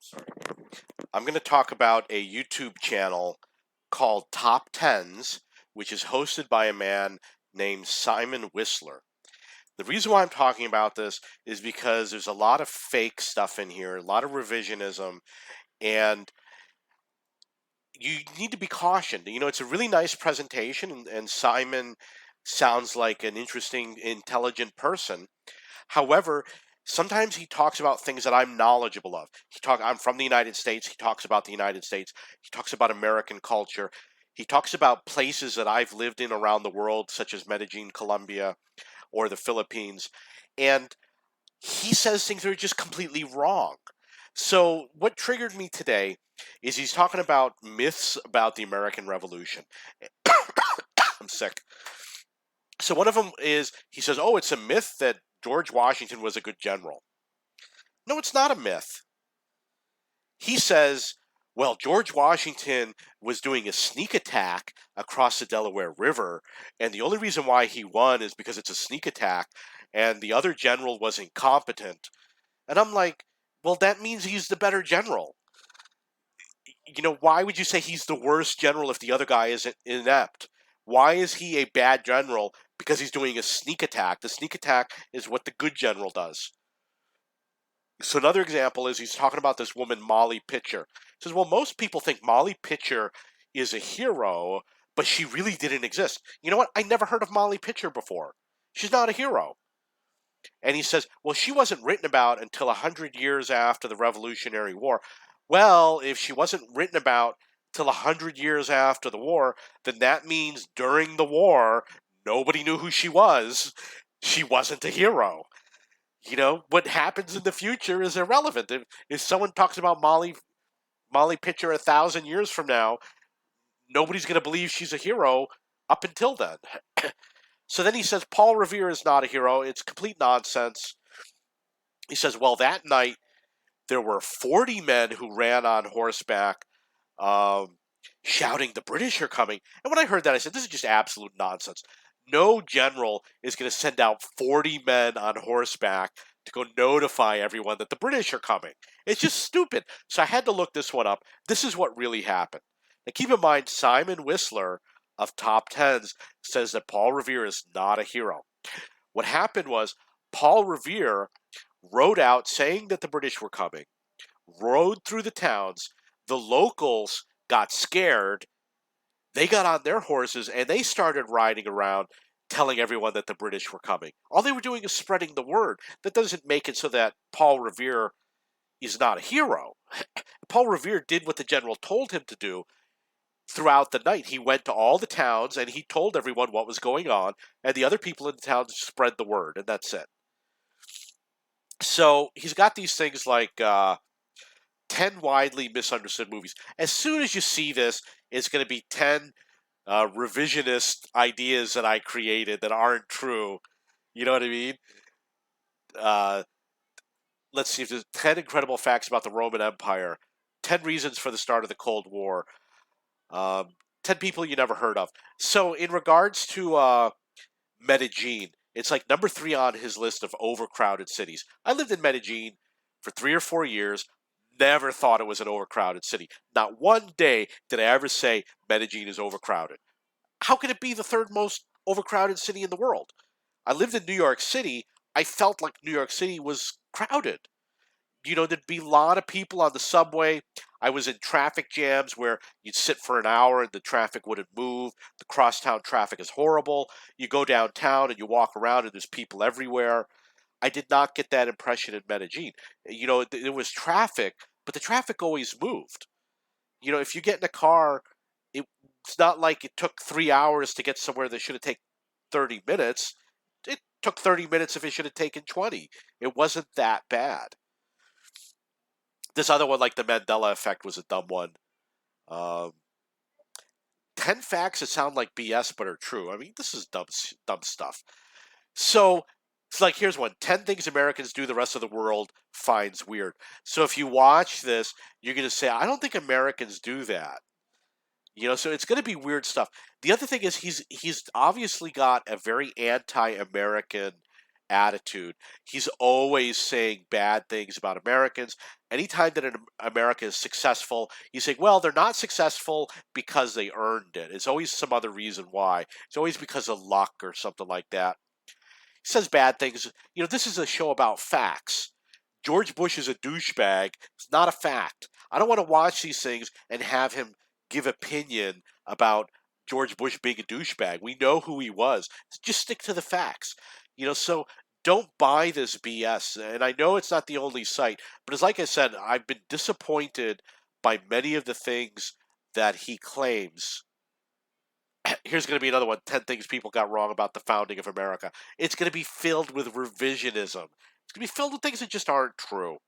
Sorry. I'm going to talk about a YouTube channel called Toptenz, which is hosted by a man named Simon Whistler. The reason why I'm talking about this is because there's a lot of fake stuff in here, a lot of revisionism, and you need to be cautioned. It's a really nice presentation, and Simon sounds like an interesting, intelligent person. However, sometimes he talks about things that I'm knowledgeable of. I'm from the United States. He talks about the United States. He talks about American culture. He talks about places that I've lived in around the world, such as Medellin, Colombia, or the Philippines. And he says things that are just completely wrong. So what triggered me today is he's talking about myths about the American Revolution. I'm sick. So one of them is, he says, oh, it's a myth that George Washington was a good general. No, it's not a myth. He says, well, George Washington was doing a sneak attack across the Delaware River, and the only reason why he won is because it's a sneak attack, and the other general was incompetent. And I'm like, well, that means he's the better general. Why would you say he's the worst general if the other guy is inept? Why is he a bad general? Because he's doing a sneak attack. The sneak attack is what the good general does. So another example is he's talking about this woman, Molly Pitcher. He says, well, most people think Molly Pitcher is a hero, but she really didn't exist. You know what? I never heard of Molly Pitcher before. She's not a hero. And he says, well, she wasn't written about until 100 years after the Revolutionary War. Well, if she wasn't written about till 100 years after the war, then that means during the war, nobody knew who she was. She wasn't a hero. What happens in the future is irrelevant. If someone talks about Molly Pitcher 1,000 years from now, nobody's going to believe she's a hero up until then. So then he says Paul Revere is not a hero. It's complete nonsense. He says, well, that night there were 40 men who ran on horseback shouting, the British are coming. And when I heard that, I said, this is just absolute nonsense. No general is going to send out 40 men on horseback to go notify everyone that the British are coming. It's just stupid. So I had to look this one up. This is what really happened. Now keep in mind, Simon Whistler of Toptenz says that Paul Revere is not a hero. What happened was Paul Revere rode out saying that the British were coming, rode through the towns. The locals got scared. They got on their horses and they started riding around telling everyone that the British were coming. All they were doing is spreading the word. That doesn't make it so that Paul Revere is not a hero. Paul Revere did what the general told him to do throughout the night. He went to all the towns and he told everyone what was going on, and the other people in the town spread the word, and that's it. So he's got these things like 10 widely misunderstood movies. As soon as you see this, it's going to be 10 revisionist ideas that I created that aren't true. You know what I mean? Let's see if there's 10 incredible facts about the Roman Empire, 10 reasons for the start of the Cold War, 10 people you never heard of. So in regards to Medellin, it's like number 3 on his list of overcrowded cities. I lived in Medellin for 3 or 4 years. Never thought it was an overcrowded city. Not one day did I ever say Medellin is overcrowded. How can it be the 3rd most overcrowded city in the world? I lived in New York City. I felt like New York City was crowded. There'd be a lot of people on the subway. I was in traffic jams where you'd sit for an hour and the traffic wouldn't move. The crosstown traffic is horrible. You go downtown and you walk around and there's people everywhere. I did not get that impression in Medellin. There was traffic, but the traffic always moved. If you get in a car, it's not like it took 3 hours to get somewhere that should have taken 30 minutes. It took 30 minutes if it should have taken 20. It wasn't that bad. This other one, like the Mandela effect, was a dumb one. 10 facts that sound like BS but are true. I mean, this is dumb stuff. So it's like, here's one. 10 things Americans do the rest of the world finds weird. So if you watch this, you're going to say, I don't think Americans do that. So it's going to be weird stuff. The other thing is he's obviously got a very anti-American attitude. He's always saying bad things about Americans. Anytime that America is successful, he's saying, well, they're not successful because they earned it. It's always some other reason why. It's always because of luck or something like that. He says bad things. You know, this is a show about facts. George Bush is a douchebag. It's not a fact. I don't want to watch these things and have him give opinion about George Bush being a douchebag. We know who he was. Just stick to the facts. You know, so don't buy this BS. And I know it's not the only site, but as like I said, I've been disappointed by many of the things that he claims. Here's going to be another one: 10 things people got wrong about the founding of America. It's going to be filled with revisionism. It's going to be filled with things that just aren't true.